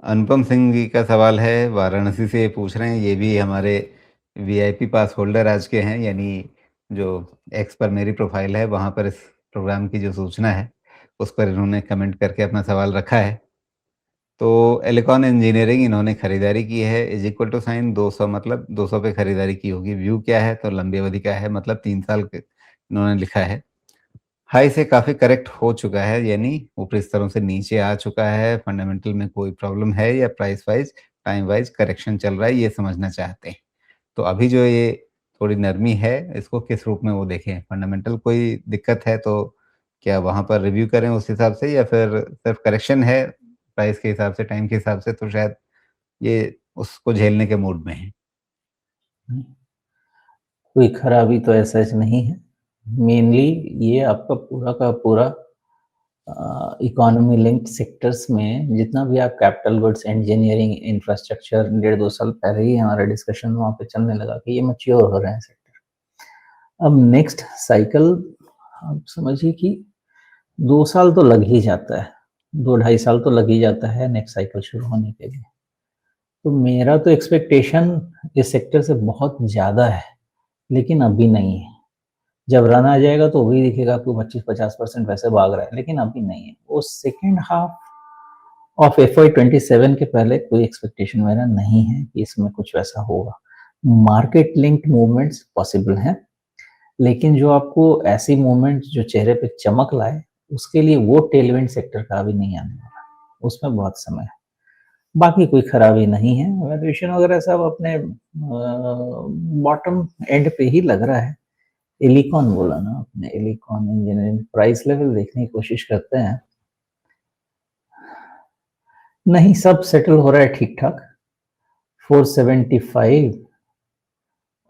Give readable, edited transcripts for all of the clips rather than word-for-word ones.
अनुपम सिंह जी का सवाल है, वाराणसी से पूछ रहे हैं। ये भी हमारे वीआईपी पास होल्डर आज के हैं, यानी जो एक्स पर मेरी प्रोफाइल है, वहाँ पर इस प्रोग्राम की जो सूचना है, उस पर इन्होंने कमेंट करके अपना सवाल रखा है। तो एलिकॉन इंजीनियरिंग इन्होंने खरीदारी की है, इज इक्वल टू साइन 200, मतलब 200 पे खरीदारी की होगी। व्यू क्या है? तो लंबी अवधि का है, मतलब 3 साल इन्होंने लिखा है। हाई से काफ़ी करेक्ट हो चुका है, यानी ऊपरी स्तरों से नीचे आ चुका है। फंडामेंटल में कोई प्रॉब्लम है या price wise time wise correction चल रहा है, ये समझना चाहते हैं। तो अभी जो ये थोड़ी नरमी है, इसको किस रूप में वो देखें? फंडामेंटल कोई दिक्कत है तो क्या वहाँ पर रिव्यू करें उस हिसाब से, या फिर सिर्फ करेक्शन है प्राइस के हिसाब से, टाइम के हिसाब से, तो शायद ये उसको झेलने के मूड में है। कोई खराबी तो ऐसा नहीं है। मेनली ये आपका पूरा का पूरा इकोनॉमी लिंक्ड सेक्टर्स में जितना भी आप कैपिटल गुड्स, इंजीनियरिंग, इंफ्रास्ट्रक्चर, 1.5-2 साल पहले ही हमारा डिस्कशन वहाँ पे चलने लगा कि ये मैच्योर हो रहे हैं सेक्टर। अब नेक्स्ट साइकिल आप समझिए कि 2 साल तो लग ही जाता है, 2 ढाई साल तो लग ही जाता है नेक्स्ट साइकिल शुरू होने के लिए। तो मेरा तो एक्सपेक्टेशन इस सेक्टर से बहुत ज़्यादा है, लेकिन अभी नहीं है। जब रन आ जाएगा तो वही दिखेगा आपको 25-50% वैसे भाग रहा है, लेकिन अभी नहीं है। वो सेकंड हाफ ऑफ FY 27 के पहले कोई एक्सपेक्टेशन मेरा नहीं है कि इसमें कुछ वैसा होगा। मार्केट लिंक्ड मूवमेंट्स पॉसिबल हैं, लेकिन जो आपको ऐसी मूवमेंट्स जो चेहरे पे चमक लाए, उसके लिए वो टेलविंड सेक्टर का अभी नहीं आने वाला, उसमें बहुत समय है। बाकी कोई खराबी नहीं है, वैल्यूएशन वगैरह सब अपने बॉटम एंड पे ही लग रहा है। एलिकॉन बोला ना आपने, एलिकॉन इंजीनियरिंग प्राइस लेवल देखने की कोशिश करते हैं। नहीं, सब सेटल हो रहा है ठीक ठाक। 475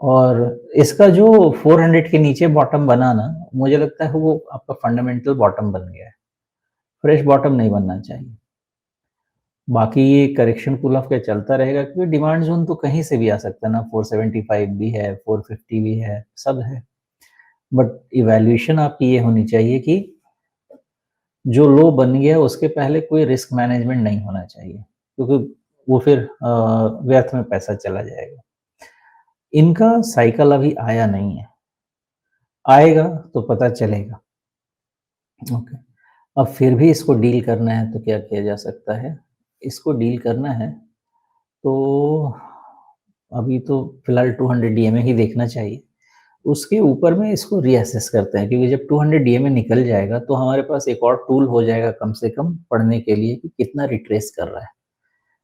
और इसका जो 400 के नीचे बॉटम बना ना, मुझे लगता है वो आपका फंडामेंटल बॉटम बन गया है, फ्रेश बॉटम नहीं बनना चाहिए। बाकी ये करेक्शन पुल ऑफ क्या चलता रहेगा, क्योंकि डिमांड जोन तो कहीं से भी आ सकता है ना, 475 भी है, 450 भी है, सब है। बट इवैल्यूएशन आपकी ये होनी चाहिए कि जो लो बन गया उसके पहले कोई रिस्क मैनेजमेंट नहीं होना चाहिए, क्योंकि वो फिर व्यर्थ में पैसा चला जाएगा। इनका साइकिल अभी आया नहीं है, आएगा तो पता चलेगा। ओके, अब फिर भी इसको डील करना है तो क्या किया जा सकता है? इसको डील करना है तो अभी तो फिलहाल 200 डीएमए ही देखना चाहिए। उसके ऊपर में इसको रीअसेस करते हैं, क्योंकि जब 200 डीएमए निकल जाएगा तो हमारे पास एक और टूल हो जाएगा कम से कम पढ़ने के लिए कि कितना रिट्रेस कर रहा है।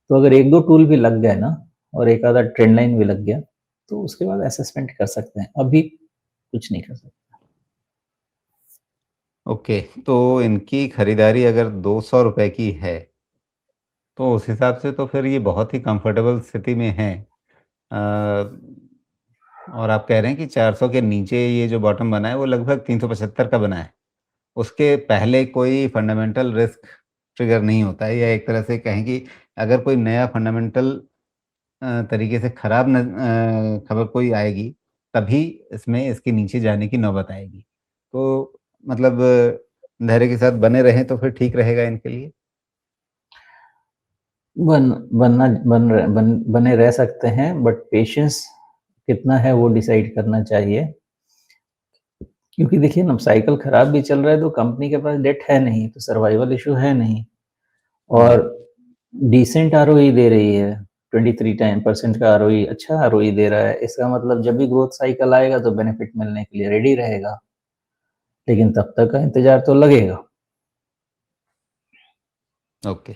तो अगर 1-2 टूल भी लग गए ना और एक आधा ट्रेंड लाइन भी लग गया, तो उसके बाद असेसमेंट कर सकते हैं। अभी कुछ नहीं कर सकते। ओके, तो इनकी खरीदारी अगर 200 रुपए की है, तो उस हिसाब से तो फिर ये बहुत ही कंफर्टेबल स्थिति में हैं। और आप कह रहे हैं कि 400 के नीचे ये जो बॉटम बना है, वो लगभग 375 का बना है। उसके पहले कोई फंडामेंटल रिस्क ट्रिगर नहीं होता है, या एक तरह से कहें कि अगर कोई नया फंडामेंटल तरीके से खबर कोई आएगी, तभी इसमें इसके नीचे जाने की नौबत आएगी। तो मतलब धैर्य के साथ बने रहें तो फिर ठीक रहेगा इनके लिए? बन बनना बन रह बन बने रह सकते हैं, बट पेशेंस कितना है वो डिसाइड करना चाहिए। क्योंकि देखिए ना, साइकिल खराब भी चल रहा है तो कंपनी के पास डेट है नहीं, तो सर्वाइवल इश्यू है नहीं, हुँ। और डिसेंट आरओई दे रही है। 23% का आरओई, अच्छा आरओई दे रहा है। इसका मतलब जब भी ग्रोथ साइकिल आएगा तो बेनिफिट मिलने के लिए रेडी रहेगा, लेकिन तब तक का इंतजार तो लगेगा। ओके।